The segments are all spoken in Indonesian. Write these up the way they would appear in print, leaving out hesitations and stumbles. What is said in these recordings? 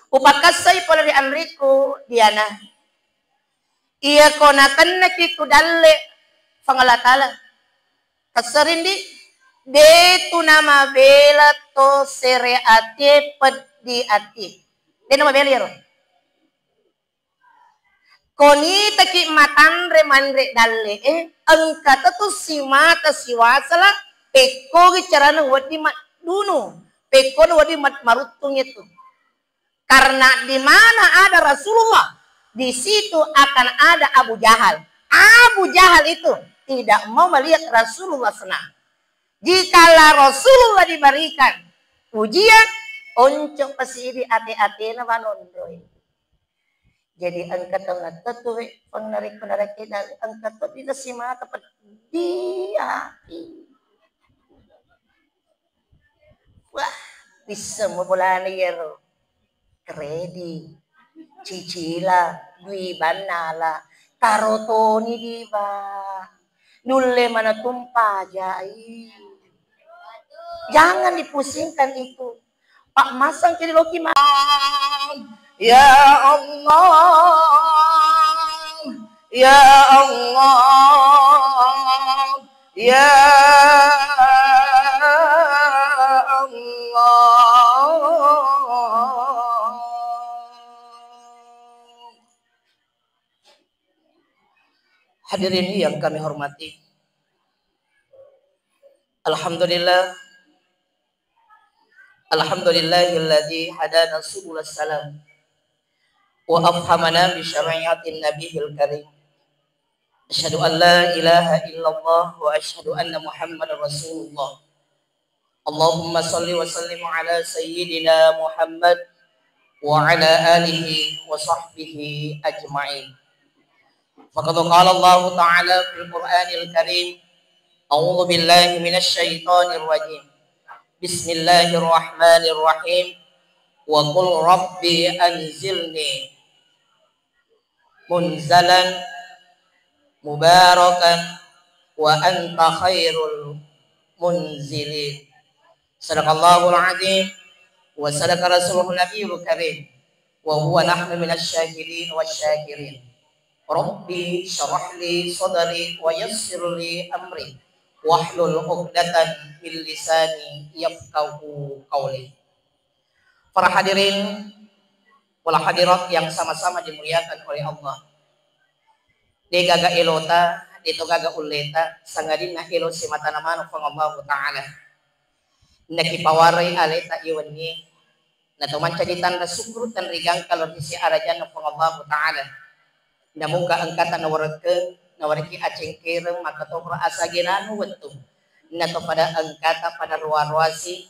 upakasay pala di Enrico diana iya konakan nakiku dalle pangalatala kasarindi detu nama bela to sere ate pedi ati de nama belir koni taki matandre mandre dalle angkata tu si mata si wasala peko carana wadi mat dunu peko wadi mat marutung itu karena di mana ada Rasulullah di situ akan ada Abu Jahal. Abu Jahal itu tidak mau melihat Rasulullah senang. Jikalau Rasulullah diberikan ujian, oncok pasiri ate-ate na manondroy. Jadi angkat tengah tetuwe penarik kita angkat tetuwe na si mata dia. Wah, bisa mo bola yero. Kredi, cicila, dui banala, tarotoni diba, nulle mana tumpah jai. Jangan dipusingkan itu. Pak masang kiri loki ya Allah, ya Allah, ya hadirin yang kami hormati, Alhamdulillahilladzi hadana subul salam wa afhamana bi syariatin nabiyil karim. Asyhadu an la ilaha illallah wa asyhadu anna Muhammadar Rasulullah. Allahumma shalli wa sallim ala sayyidina Muhammad wa ala alihi wa sahbihi ajma'in. Faqad qala Allah Ta'ala fil Qur'anil Karim, a'udzu billahi minasy syaithanir rajim. Bismillahirrahmanirrahim. Wa qul rabbi anzilni munzalan mubarakan wa anta khairul munzilin. Sadaqallahul azim wa sadaqa rasuluhun nabiyul karim wa huwa nahnu minasy syahidin wasyakirin. Rabbi syrah li sadri wa yassir li amri wahlul 'uqdatan min lisani yafqahu qawli. Para hadirin wal hadirat yang sama-sama dimuliakan oleh Allah. De gaga elota, de to gaga uleta, sangadina elo si matanaman ng Allah Ta'ala. Nakipawaray aleta iwanni, na tumancaditan na sukrutan rigang kalor si arajan ng Allah Ta'ala. Namuka ang kata na wariki acengkireng makatopra asaginanu wetu. Na to pada ang kata pada ruarwasi,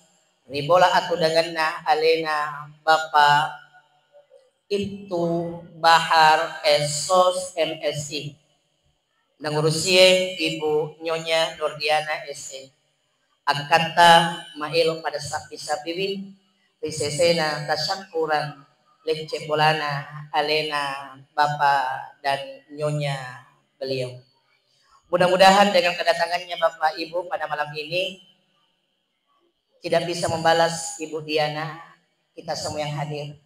ribola atudangan na alena Bapak itu Bahar Esos MSI nangurusie Ibu Nyonya Nordiana SE akata maelo pada sapi-sapiwi risesena tasyakuran lecce bolana alena Bapak dan Nyonya beliau. Mudah-mudahan dengan kedatangannya Bapak Ibu pada malam ini tidak bisa membalas Ibu Diana, kita semua yang hadir.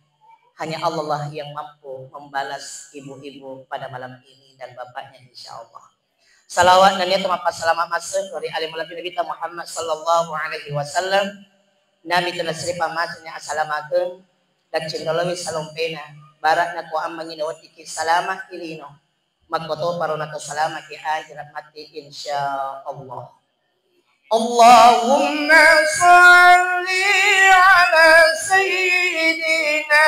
Hanya Allah lah yang mampu membalas ibu-ibu pada malam ini dan bapaknya insya Allah. Salawat dan niat maaf selamat masuk dari alim Nabi kita Muhammad sallallahu alaihi wasallam. Nabi telah seripa masuknya assalamualaikum dan cendolawi salompena. Barat na ko amangin awat iki salamat ilino. Magkoto parona to salamat ki akhirat mati insya Allah. Allahumma salli ala sayyidina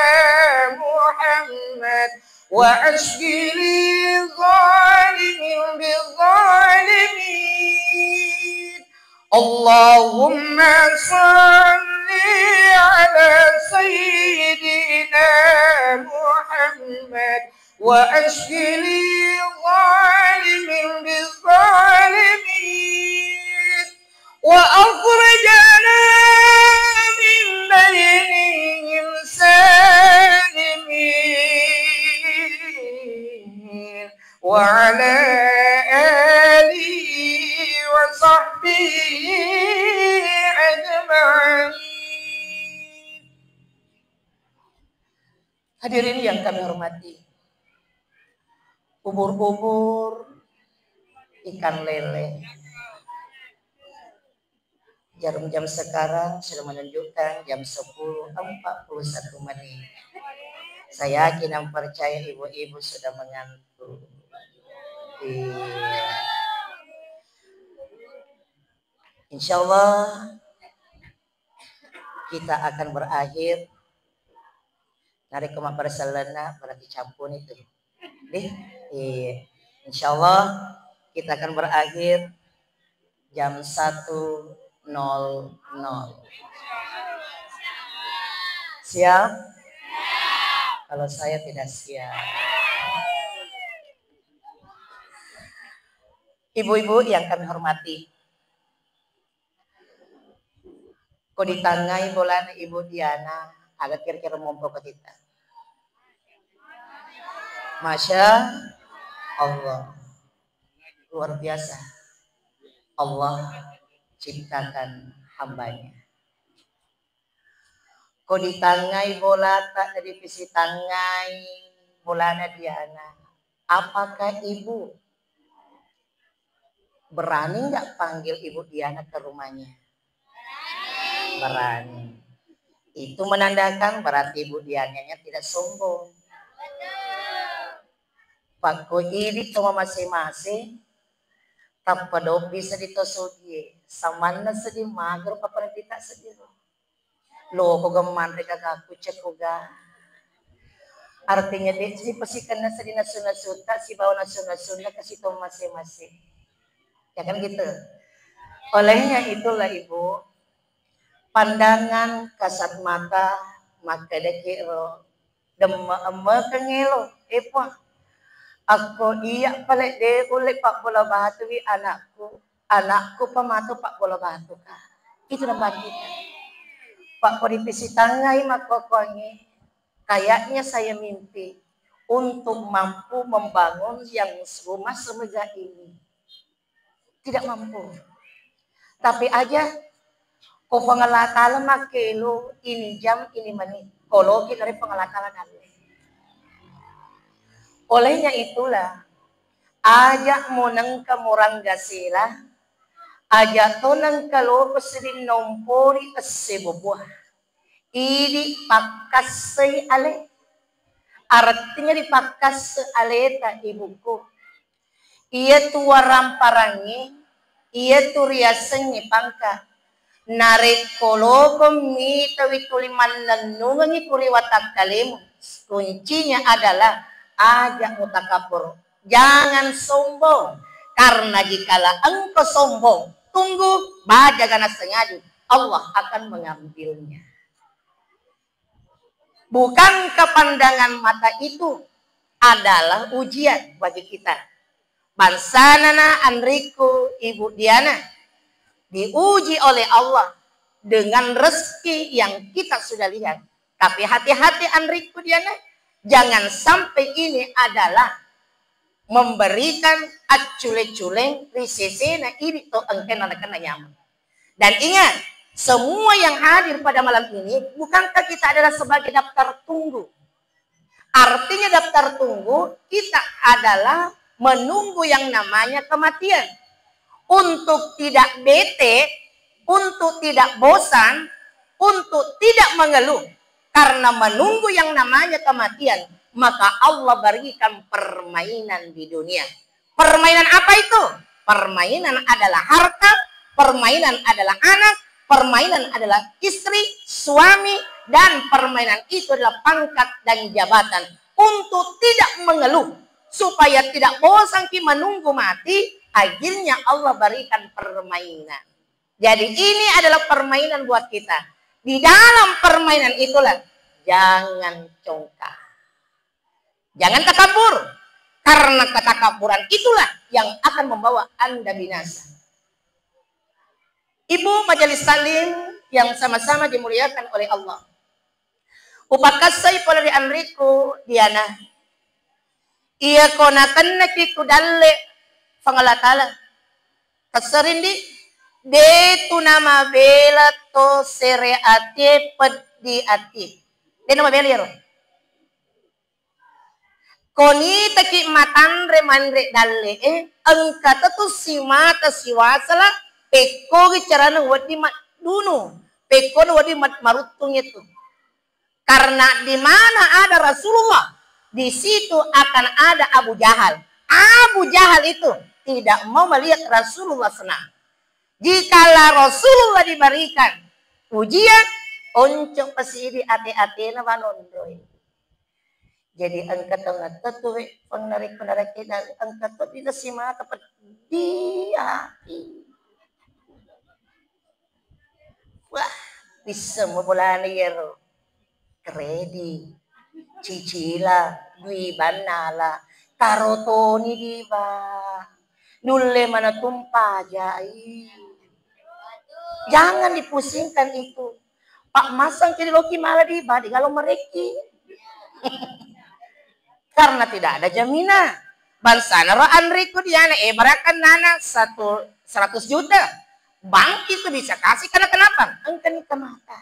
Muhammad wa ashgili zalimin bizalimin. Allahumma salli ala sayyidina Muhammad wa ashgili zalimin bizalimin. وأخرجنا من بينهم سالمين وعلى آله وصحبه أجمعين. Hadirin yang kami hormati, ubur-ubur, ikan lele, jarum jam sekarang sudah menunjukkan jam 10.41 menit. Saya yakin dan percaya ibu-ibu sudah mengantuk. Iya. Insya Allah kita akan berakhir dari kemak berselena berarti campur itu. Iya. Insya Allah kita akan berakhir jam 1.00. Siap? Kalau saya tidak siap. Ibu-ibu yang kami hormati, kok ditangai bolan Ibu Diana agak kira-kira mumpuk ke kita. Masya Allah, luar biasa. Allah ciptakan hambanya. Kok ditangai bola tak dari visi tangai bolana Diana. Apakah Ibu berani nggak panggil Ibu Diana ke rumahnya? Berani. Itu menandakan berarti Ibu Diananya tidak sombong. Pak ko ini cuma masing-masing tapado bisa ditosogi samana sedih mager papan tidak sedih lo ko gaman reka aku cek koga artinya dia si pasikan na sedih nasuna si bawa nasuna kasih to masing-masing ya kan gitu. Olehnya itulah Ibu, pandangan kasat mata maka dekiro demma kengelo epa ako iya pala de ulit pak bola batu wi anakku pamato pak bola batu ka itu naman kita pak kodipisi tangay makokongi kayaknya saya mimpi untuk mampu membangun yang rumah semega ini tidak mampu tapi aja ko pengelakalan makelo ini jam ini menit kologi dari pengelakalan aku. Olehnya itulah ajak mo nang kamurang gasila ajak to nang kalopos rin nompori asebubuah ini pakasay ale artinya dipakas aleta ibuku iya tu waram parangi iya tu riasengi pangka narekolo komita wituliman nanungangi kuriwatak kalimu kuncinya adalah ajak mutakabur, jangan sombong karena jikalau engkau sombong tunggu baja ganas sengadu Allah akan mengambilnya. Bukan kepandangan mata itu adalah ujian bagi kita. Bansanana Anriku Ibu Diana diuji oleh Allah dengan rezeki yang kita sudah lihat. Tapi hati-hati Anriku Diana, jangan sampai ini adalah memberikan acule-culeng risesena ini to engken anak nyaman. Dan ingat, semua yang hadir pada malam ini bukankah kita adalah sebagai daftar tunggu? Artinya daftar tunggu kita adalah menunggu yang namanya kematian. Untuk tidak bete, untuk tidak bosan, untuk tidak mengeluh. Karena menunggu yang namanya kematian, maka Allah berikan permainan di dunia. Permainan apa itu? Permainan adalah harta, permainan adalah anak, permainan adalah istri, suami, dan permainan itu adalah pangkat dan jabatan. Untuk tidak mengeluh, supaya tidak bosan menunggu mati, akhirnya Allah berikan permainan. Jadi ini adalah permainan buat kita. Di dalam permainan itulah jangan congkak. Jangan takabur. Karena ketakaburan itulah yang akan membawa Anda binasa. Ibu majelis salim yang sama-sama dimuliakan oleh Allah. Upakasay pala di Anriku Diana. Iya konakan nakiku dalle pangalatala. Kasarindi detu nama bela to sere ate pedi ati. De nama bela yero. Koni taki matandre mandre dalle angkata tu si mata si wasala peko carana wadi mat dunu peko wadi mat marutung itu. Karena di mana ada Rasulullah, di situ akan ada Abu Jahal. Abu Jahal itu tidak mau melihat Rasulullah senang. Jikalau Rasulullah diberikan ujian, oncok pasiri ate-ate na banondroy. Jadi angkat angkat tu pengarik kita angkat tu tidak si mata dia. Wah, bisa mau bola ya kredit, cicila, dui banala, karotoni diba, nulle mana tumpah jai. Jangan dipusingkan itu. Pak masang jadi loki malah diba, di kalau mereki. Karena tidak ada jaminan. Bansana ro Andriku diana barakan nana 100 juta. Bank itu bisa kasih karena kenapa? Engkau ke mata.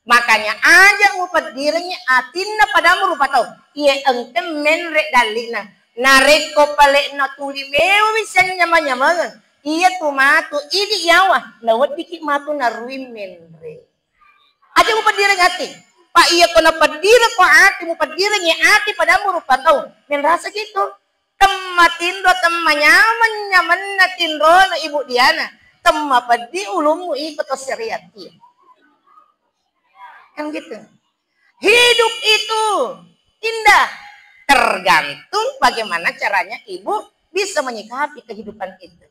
Makanya aja ngupat dirinya atinna padamu rupa tau. Iya engkau menrek dalina. Nareko pale na tuli mewa bisa nyama-nyamangan. Iya tu matu idi yawa. Nawat dikit matu narui menrek. Aja ngupat dirinya hati. Pak iya kena pedira ko ati mu pedira nya ati padamu rupa tau. Men rasa gitu. Tematindo temanyaman nyaman na tindro na ibu Diana. Tema pedi ulumu ikut syariat. Kan gitu. Hidup itu indah. Tergantung bagaimana caranya ibu bisa menyikapi kehidupan itu.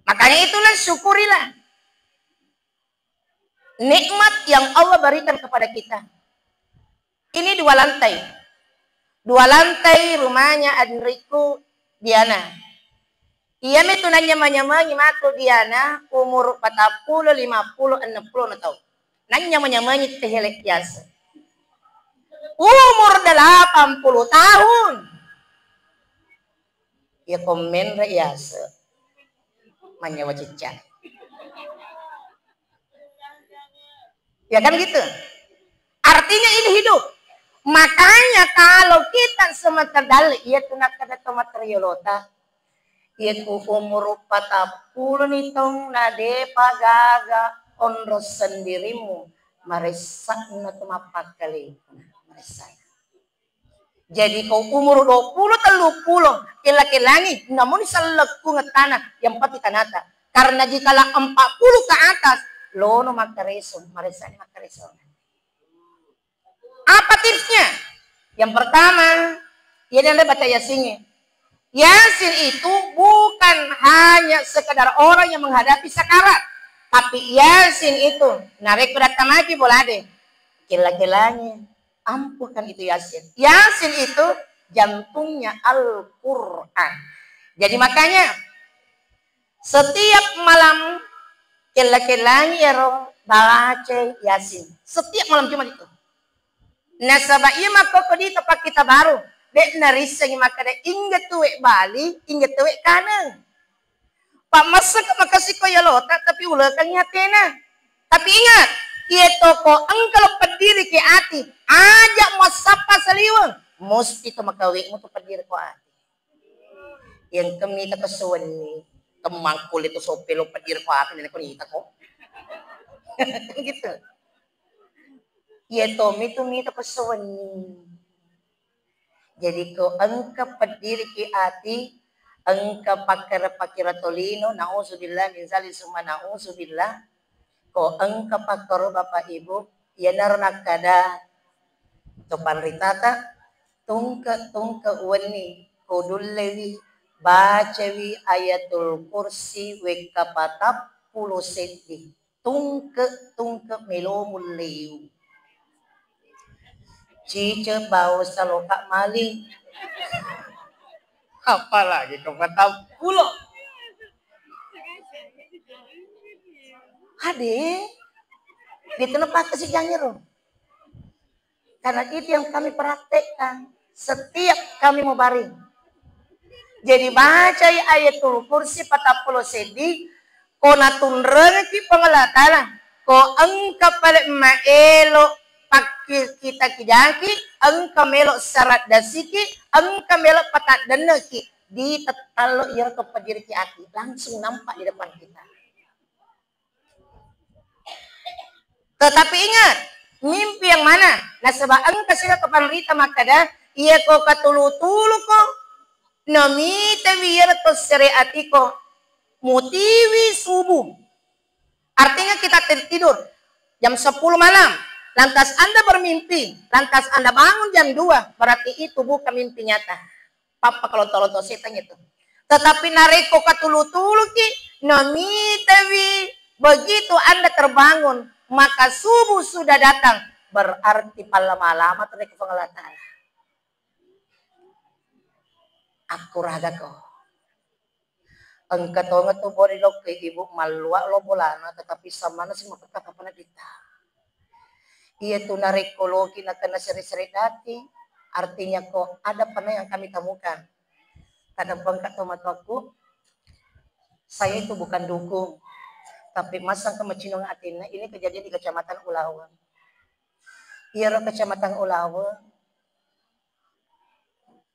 Makanya itulah syukurilah. Nikmat yang Allah berikan kepada kita. Ini 2 lantai. 2 lantai rumahnya Andriku Diana. Ia itu nanya manyamangi matu Diana umur 40, 50, 60 tahun. Nanya manyamangi tehelek biasa. Umur 80 tahun. Ya komen biasa. Manyawa cicak. Ya kan gitu. Artinya ini hidup. Makanya kalau kita semata dali, ia tunak kada tomat riolota. Ia ku umur 40 nih tong nade pagaga onros sendirimu. Maresak na tumapak kali. Maresak. Jadi kau umur 20, 30, kila-kilangi, namun salagku ngetana yang pati tanata. Karena jikalau 40 ke atas, lono makareson, maresani makareson. Apa tipsnya? Yang pertama, ya Anda baca Yasinnya. Yasin itu bukan hanya sekedar orang yang menghadapi sakarat, tapi Yasin itu narik datang lagi bola deh. Kila-kilanya, ampuhkan itu Yasin. Yasin itu jantungnya Al-Quran. Jadi makanya setiap malam kila-kilanya ya roh baca Yasin. Setiap malam Jumat itu. Nasaba iya maka di tempat kita baru. Dek narisang maka dek ingat tuwek Bali, ingat tuwek kanan. Pak masa makasih ko yalota tapi ulakan nyatena. Tapi ingat, iya toko engkau pediri ke ati, ajak masapa saliwang. Mesti itu makawik mo to pediri ko ati. Yang kami tak kesuwan ni, temangkul itu sopelo pediri ko ati nila ko nita ko. Gitu. Iya tomi mita kesuwan ni. Jadi ko engkau pediri ke ati, engkau pakira tolino, na'udzubillah min zalik summa na'udzubillah. Ko engkau pakaro Bapak Ibu, ya narnak kada topan ritata, tungke wani, kodullewi, bacawi ayatul kursi, wekapatap, pulo seti, tungke melomul leyu. Cice bau saloka maling. Apalagi kepatap pulo. Ade, itu apa kesijangnya roh? Karena itu yang kami praktekkan setiap kami mau baring. Jadi baca ayatul kursi 40 sedi, ko natun rengki pengelatala, ko engkap balik maelo pakir kita kijaki, engka melok syarat dasiki, engka melok patat deneki di tetalo ia ke pediri ki aki langsung nampak di depan kita. Tetapi ingat, mimpi yang mana? Nah sebab engka sila kepanrita makada ia ko katulu-tulu ko namita biar to syariatiko motivi subuh. Artinya kita tertidur jam 10 malam, lantas Anda bermimpi, lantas Anda bangun jam 2, berarti itu bukan mimpi nyata. Papa kalau tolo-tolo setan itu. Tetapi nareko katulu-tulu ki namitawi, begitu Anda terbangun, maka subuh sudah datang, berarti palama-lama terdekat pengelatan. Aku raga kau. Engkau tahu nggak tuh bori lo ke ibu malua lo bolana, tetapi sama nasi mau kata apa kita. Ia tuh narikologi nak kena seri-seri dati, artinya kok ada pernah yang kami temukan. Kadang bangkat tomatoku, saya itu bukan dukung, tapi masang ke Macinong Atina ini kejadian di Kecamatan Ulawan. Ia Kecamatan Ulawan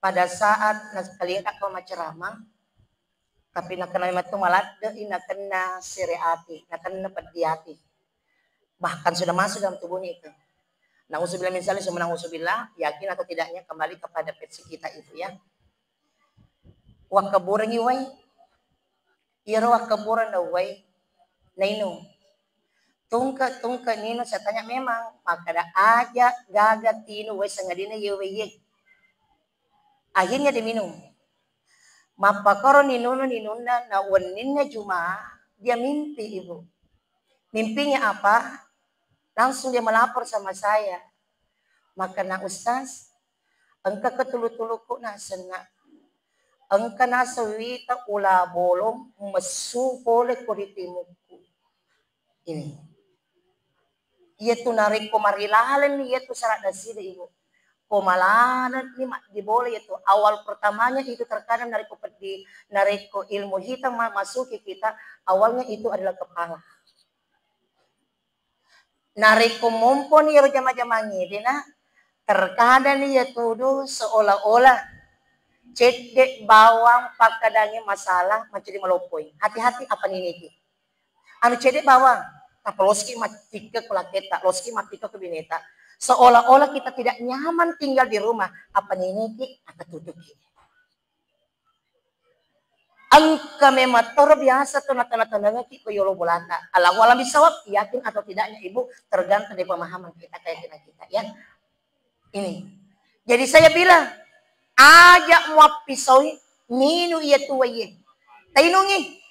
pada saat kalian akan maceramah. Tapi nak kena itu malah nak kena siriati, nak kena pediati. Bahkan sudah masuk dalam tubuhnya itu. Nauzubillah misalnya semua nauzubillah, yakin atau tidaknya kembali kepada versi kita itu ya. Wakaburan iwai, iro wakaburan iwai, nainu. Tungka nino saya tanya memang, maka ada aja gagat tino wai sengadina iwai. Akhirnya diminum. Mapakoro ninuna na waninnya cuma dia mimpi ibu. Mimpinya apa? Langsung dia melapor sama saya. Maka na ustaz, engka ketulu-tuluku na sena. Engka na sawita ula bolong mesu boleh kuritimuku. Ini. Ia tu narik komarilalan ia tu syarat dasida ibu. Komalanan ini diboleh itu awal pertamanya itu terkadang nariko ilmu hitam masuk ke kita awalnya itu adalah kepala nariko mumpuni ya jama-jama ngidina terkadang ia tuduh seolah-olah cedek bawang pakadangnya masalah menjadi melopoi hati-hati apa ini anu cedek bawang apa loski matika kulaketa loski matika ke bineta seolah-olah kita tidak nyaman tinggal di rumah. Apa ini apa tutup angka memang terbiasa tuh nata-nata ki koyolo bolata. Alam bisawab yakin atau tidaknya ibu tergantung dari pemahaman kita kayak kita ya. Ini. Jadi saya bilang ajak muap pisau minu iya tuwaye. Tainungi.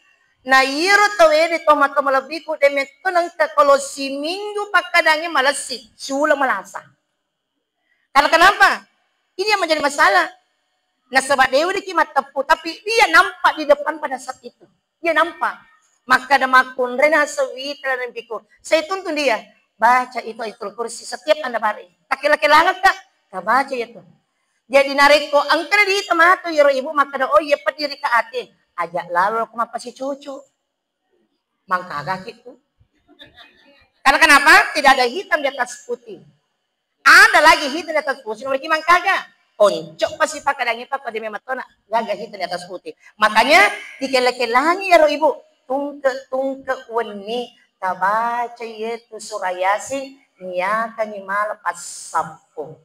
Na iro tawede tomato malabiku demeto nang kalau si minggu pakadangnya malasi sulang malasa. Karena kenapa? Ini yang menjadi masalah. Nah sebab dewi dikimat tepu, tapi dia nampak di depan pada saat itu. Dia nampak. Maka ada makun rena sewita dan pikir. Saya tuntun dia baca itu ayatul kursi setiap anda baring. Laki-laki langat kak, kak baca itu. Jadi nariko angker di tomato yoro ibu maka ada oh iya pediri ke ate. Ajak lalu aku mapasi cucu. Mangkagak itu. Karena kenapa? Tidak ada hitam di atas putih. Ada lagi hitam di atas putih. Mereka mangkagak. Oncok pasti pakadangnya pak pada mematona. Gagah hitam di atas putih. Makanya dikelekelangi ya ibu. Tungke weni. Tabaca yaitu surah Yasin. Niaka nimal pas sabpo.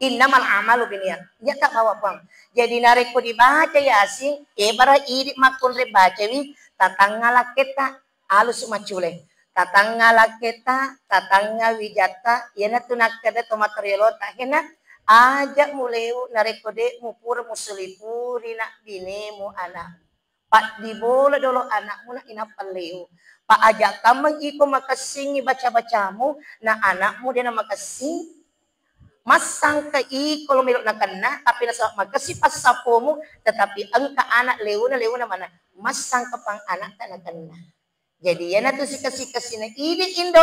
Innamal amalu biniyat. Ya tak bawa pang. Jadi nariko dibaca Yasin, ebara idik makun rebaca wi, tatangala kita alus macule. Tatangala kita, tatanga wijata, yana tunak kada tomaterialota hena ajak muleu nariko de mupur musulipuri nak binemu anak. Pak dibola dolo anakmu nak inapaleu. Pak ajak kamu iko makasingi baca-bacamu na anakmu dia na makasing masang ka kalau melok na kana tapi nasa magkasi pas sapomo tetapi angka anak leuna mana masang ka pang anak ta na kana jadi yan nato si kasi na idi indo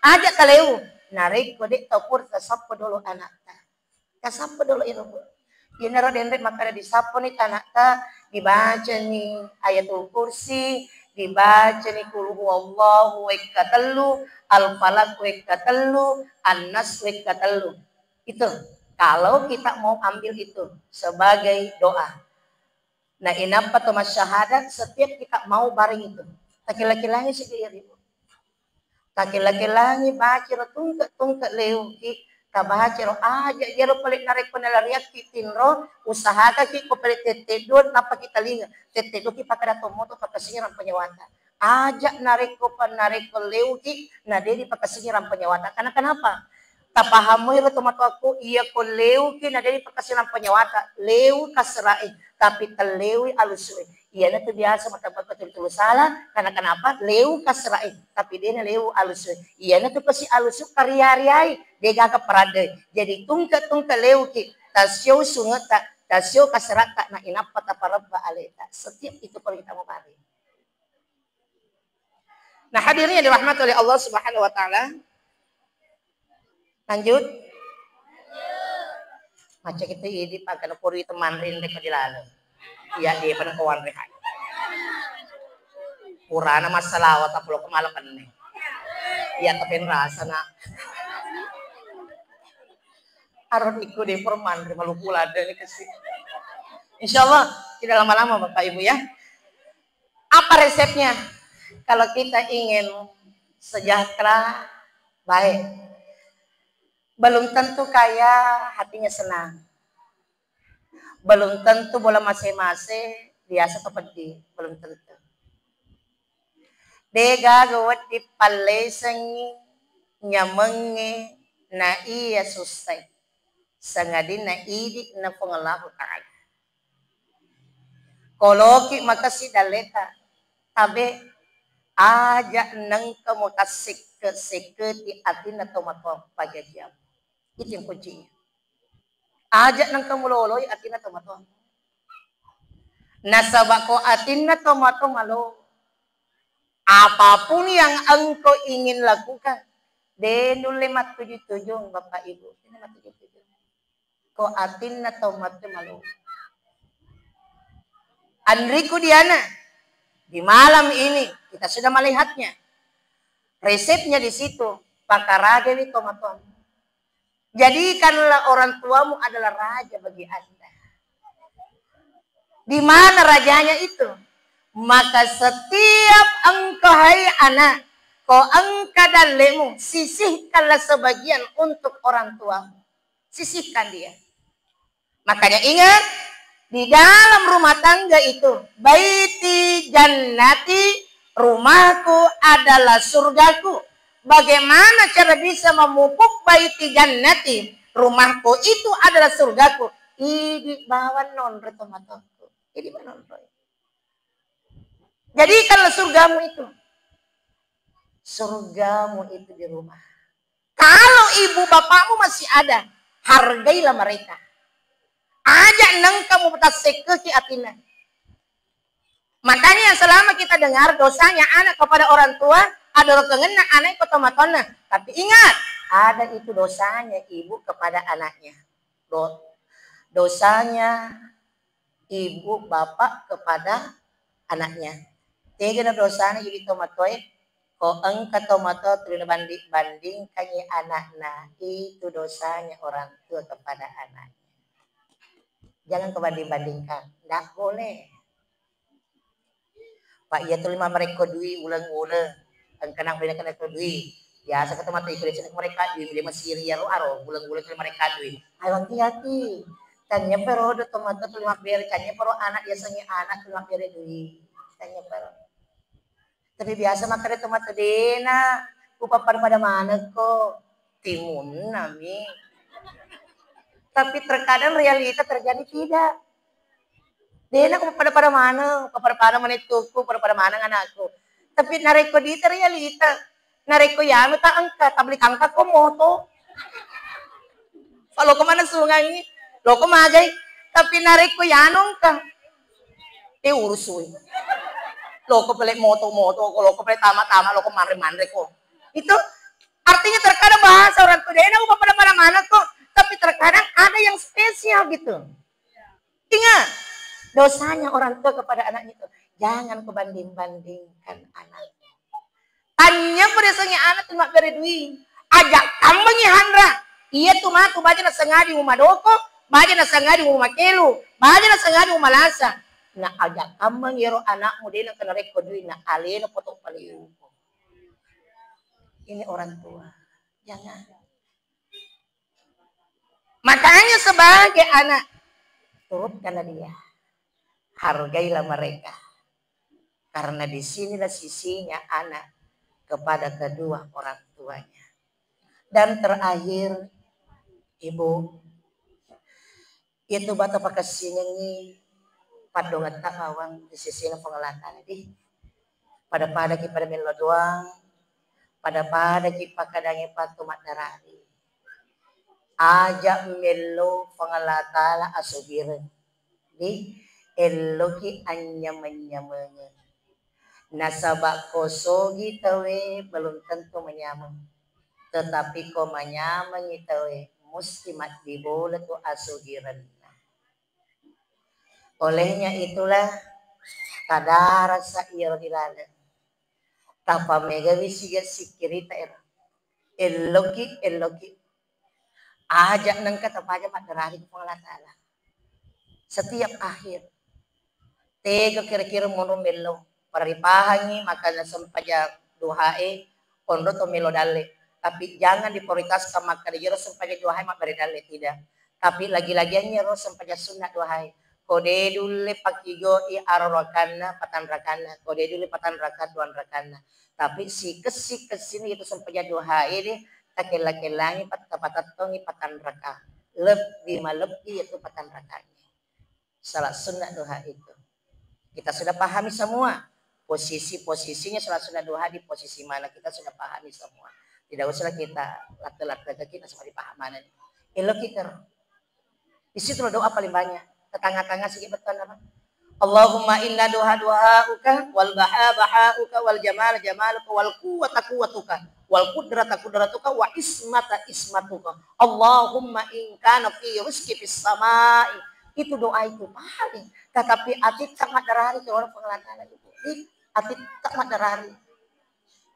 aja kaleu narik ko di topur sa sapo dolo anak ta kasapo dolo ino yan naro denre makara di sapo ni anak ta dibaca ni ayatul kursi dibaca nih kul huwallahu wekatelu, al-falaq wekatelu, an-nas wekatelu. Itu kalau kita mau ambil itu sebagai doa. Nah, inapa to masyahadat setiap kita mau bareng itu. Laki-laki sih ibu. Laki-laki baca tungkat leuki tabahaciro aja jero pelik narik penelariak kitinro usaha ki ko pelik tetedon napa kita linga tetedo ki pakada tomoto pakasiran penyewata aja narik ko penarik leuki na dedi pakasiran penyewata karena kenapa tapahamu iro tomato aku iya ko leuki na dedi pakasiran penyewata leu kasrai tapi telewi alusui iya na biasa mata betul salah karena kenapa leu kasrai tapi dia na leu alusui iya na pasti alusu karya-karyai dia gagap perade jadi tungka leu ki tasyo sungeta tasyo kasrata na inapa taparabba aleta setiap itu kalau kita mau bari. Nah hadirin yang dirahmati oleh Allah Subhanahu wa taala. Lanjut. Macam kita ini pagana puri teman rinde ke dilalu. Iya dia pada kawan rehat. Purana masalah wata pulau kemalakan nih. Iya tapi rasa nak. Aron ikut di perman di Maluku ada nih kasih. Insya Allah tidak lama-lama Bapak Ibu ya. Apa resepnya? Kalau kita ingin sejahtera, baik. Belum tentu kaya, hatinya senang. Belum tentu bola masing-masing, biasa atau pedih. Belum tentu. Dega gawat di palesengi, nyamengi, na iya susay. Sangadin na idik na pangalahu ta'ala. Koloki makasi daleta. Tabe, aja nang kamu tasik seketi atin na tomato pagyadyam. Itu yang kuncinya. Aja nang kamu loloy atin na tomato. Nasabako atin na tomato malo. Apapun yang engkau ingin lakukan. Denul 577 Bapak Ibu. 577. Ko atin na tomato malo. Andriku Diana. Di malam ini kita sudah melihatnya. Resepnya di situ. Pakarage di tomaton. Jadikanlah orang tuamu adalah raja bagi Anda. Di mana rajanya itu? Maka setiap engkau hai anak, kau engkau dalemu, sisihkanlah sebagian untuk orang tuamu. Sisihkan dia. Makanya ingat, di dalam rumah tangga itu, baiti jannati, rumahku adalah surgaku. Bagaimana cara bisa memupuk baiti jannati, rumahku itu adalah surgaku. Ini bawa nonre tomatoku. Ini bawa nonre. Jadi kalau surgamu itu di rumah. Kalau ibu bapakmu masih ada, hargailah mereka. Ajak nang kamu betaseke ki atina. Makanya selama kita dengar dosanya anak kepada orang tua adalah kengena anak ke tomatona. Tapi ingat, ada itu dosanya ibu kepada anaknya. Dosanya ibu bapak kepada anaknya. Tiga dosanya jadi tomatoy. Ko engka tomato terus bandingkan anaknya. Itu dosanya orang tua kepada anaknya. Jangan kebanding-bandingkan. Tidak boleh. Pak iya tuh 5 mereka duit ulang-ulang. Ang kanang binakan itu duit. Biasa ketemu mati ikut mereka duit. Dia masih ria lo aro. Ulang-ulang ke mereka duit. Ayo hati-hati. Tanya pero do tomato 5 beri. Tanya pero anak biasanya anak 5 beri duit. Tanya pero. Tapi biasa makan tomato dena. Upapan pada mana kok. Timun nami. Tapi terkadang realita terjadi tidak. Dena pada mana menituku pada mana anakku. Tapi nareko di realita. Nareko yano ta angka tablik angka ko moto. Kalau kemana sungai lo kumagay. Tapi nareko yano ka. Urusui. Lo ko pelik moto lo ko pelik tama lo ko mare ko. Itu artinya terkadang bahasa orang tua dena pada mana kok. Tapi terkadang ada yang spesial gitu. Ingat, dosanya orang tua kepada anaknya itu. Jangan kau banding-bandingkan anak. Tanya pada sengi anak tuh mak beri duit. Ajak kambing handra. Iya tuh mak tuh baca na sengadi rumah doko, baca na sengadi rumah kelu, baca na sengadi rumah lasa. Nah ajak kambing yero anakmu dia nak kena rekod duit na alena potong paling. Ini orang tua. Jangan. Makanya sebagai anak turutkanlah dia. Hargailah mereka. Karena di sinilah sisinya anak kepada kedua orang tuanya. Dan terakhir, ibu, itu bata pakasinya ni padongan takawang di sisi pengelatan di pada kita melo doang, pada kita kadangi patumat darari. Ajak melo pengelatala asugiran di eloki anyam-nyamanya. Nasabak kosogi tawe belum tentu menyamang. Tetapi ko menyamang itawe mesti mat dibola tu asugiran. Olehnya itulah kadara sa iyo dilala. Tapa mega wisiga sikirita era. Eloki. Ajak nang katapaja mat darari pengelatala. Setiap akhir. Tega kira-kira mono melo. Paripahangi maka sampaja duhae kondo to melo dale. Tapi jangan diprioritaskan maka dijero sampaja duhae mak bari dale tidak. Tapi lagi-lagiannya ro sampaja sunat duhae. Kode dulu pakigo i arorokanna patan rakana. Kode dulu patan rakat duan rakana. Tapi si kesini itu sampaja duhae deh takela-kelangi patatongi patan raka. Lebih malebi itu patan rakanya. Salah sunat duha itu. Kita sudah pahami semua posisinya salah sunnah duha di posisi mana kita sudah pahami semua. Tidak usah kita lata-lata kita semua dipahaman. Elok kita. Di situ doa paling banyak. Tetangga-tangga sedikit betul apa? Allahumma inna duha'uka wal baha'uka wal jamaluka wal quwwatuka wal qudratuka wa ismatuka. Allahumma in kana fi rizqi fis sama'i. Itu doa itu paling. Tetapi atit tak madarari ke orang pengelatana itu. Atit tak madarari.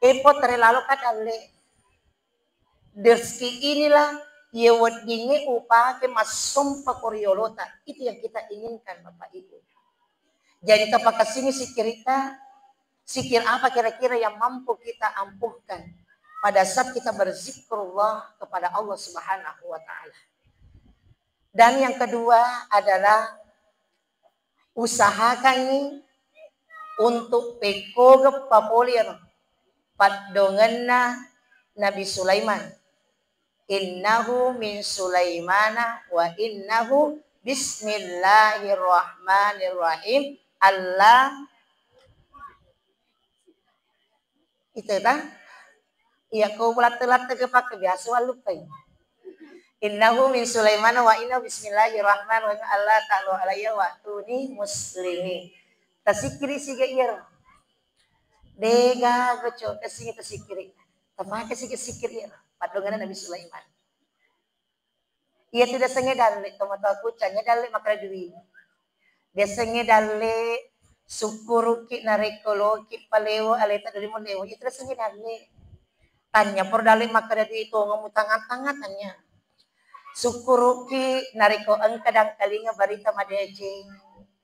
Epo terlalu kadale. Derski inilah yewat dini upake masumpa koriolota. Itu yang kita inginkan Bapak Ibu. Jadi tapak kesini sikir apa kira-kira yang mampu kita ampuhkan pada saat kita berzikrullah kepada Allah Subhanahu wa taala. Dan yang kedua adalah usahakan untuk pekog papolir padonganna Nabi Sulaiman. Innahu min Sulaimana wa innahu bismillahirrahmanirrahim. Allah itu kan? Iya kau telat kepak biasa lupa. Innahu min Sulaiman wa inna bismillahirrahmanirrahim. Allah ta'ala alayya wa tuni muslimin. Tasikiri siga iya. Dega goco kasih tasikiri. Tamake sikir iya. Padongan Nabi Sulaiman. Ia tidak sengedale tomato kucanya dale makra duwi. Dia sengedale sukuruki narekoloki palewo aleta dari molewo. Itu sengedale. Tanya por dale makra duwi itu ngomutang-tangan tanya. Sukuruki nariko ang kadang kalinga barita madejing.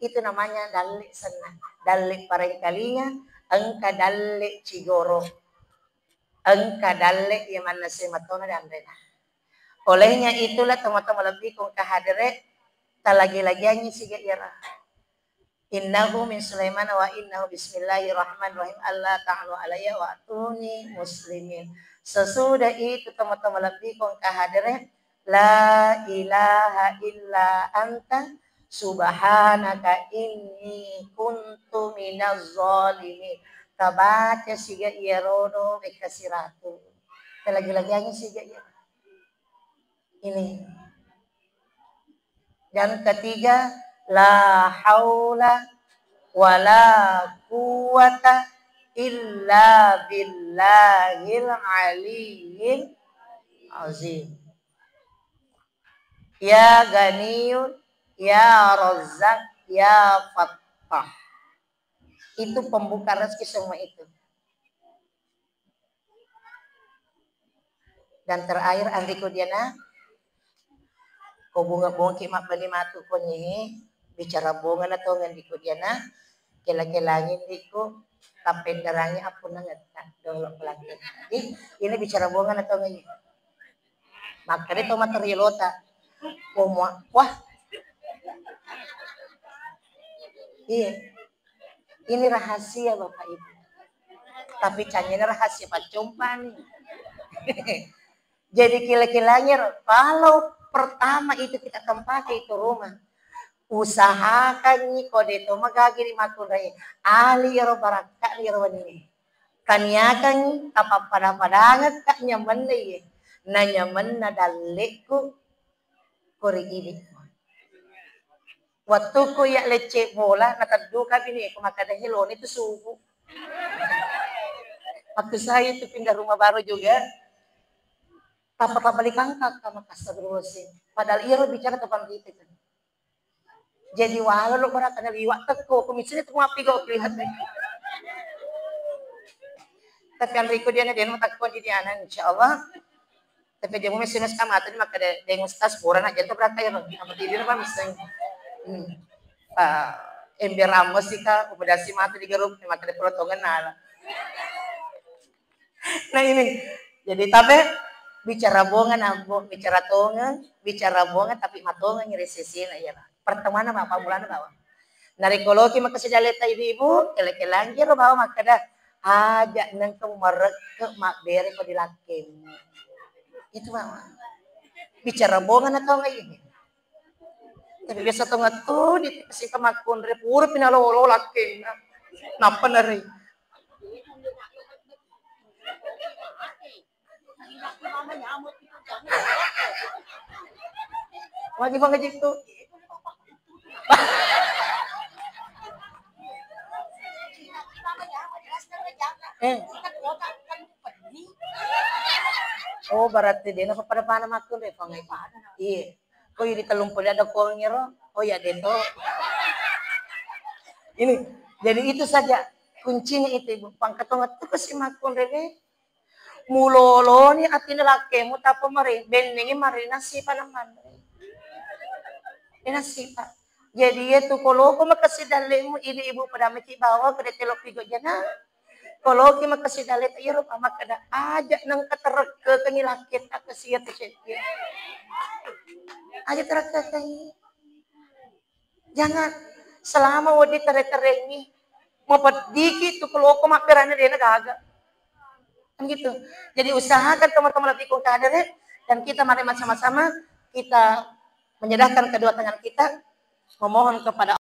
Itu namanya dalik senang. Dalik pareng kalinga ang kadalik cigoro. Ang kadalik yang mana sematona dan rena. Olehnya itulah teman-teman lebih kong kahadere talagi-lagiannya siga ira. Innahu min Sulaiman wa innahu bismillahirrahmanirrahim. Allah ta'ala alayya wa atuni muslimin. Sesudah itu teman-teman lebih kong kahadere la ilaha illa anta subhanaka inni kuntu minaz zalimin. Tabaca siga iyarono ekasiratu. Lagi-lagiannya siga iya. Ini. Dan ketiga, la haula wala quwata illa billahil aliyyil azim. Ya Ganiyun, Ya Razzaq, Ya Fattah. Itu pembuka rezeki semua itu. Dan terakhir Andiko Diana, ko bunga-bunga ki mapani matu ko nyi, bicara bunga na to Andiko Diana, kela-kelangin diko, kapen darangi apun na ngetak dolo pelantin. Ini bicara bunga na to nyi. Maka itu materialota. Wah, iya. Ini rahasia Bapak Ibu. Tapi canyanya rahasia pacumpan. Jadi kila-kilanya kalau pertama itu kita akan pakai itu rumah. Usahakan nih kode itu magagiri makurai. Ali yaro baraka yaro ini. Kanyakan apa pada-padangan tak nyaman deh. Na nyaman na daliku kori ini. Waktu ko ya lecek bola nataduka bini ko makadahilon itu subuh. Waktu saya itu pindah rumah baru juga, tapat balik angkat sama Astagfirullahaladzim. Padahal ia bicara depan kita. Jadi walau lo berat ada liwat teko, komisnya itu ngapi kau lihat. Tapi Enrico dia tak kau di dia insya Allah. Tapi dia mau mesin sama tadi maka dia ngustas boran aja tuh berapa ya? Sama dia apa misalnya? Ember Ramos sih kak, udah si mati di grup, maka dia pelotongan nala. Nah ini, jadi tapi bicara bongan, bicara tongan, bicara bongan tapi matongan ngeresesi ya. Pertemuan apa bulan bawa. Narikologi makasih daleta ibu-ibu, kelek-kelangir bawa maka dah ajak nang merek ke mak beri ko dilakin. Itu bawa. Bicara bongan atau enggak ini? Tapi biasa tengah tuh dikasih ke makun repur pinalo lakin. Napa nari? Wajib banget itu. Oh berarti dia nak pada panah makun deh pangai. Iya. Oh di telumpur ada kolnya roh. Oh ya dento. Ini jadi itu saja kuncinya itu ibu. Pangkatongat itu kasih makun deh. Mulolo ni atin laki mo tapo mari benengi mari nasipa naman. Nasipa. Jadi itu kalau ko makasidali mo ini ibu pada maki bawa kada telok pigo jana. Kalau ki makasidali tayo amak kada aja nang katerek ke kanilakit at siya tisit. Aja terek kay. Jangan selama wadi tere-terengi mapadiki tu kalau ko makirana dia nagaga. Kan gitu. Jadi usahakan teman-teman lebih kong kader dan kita mari sama-sama kita menyerahkan kedua tangan kita memohon kepada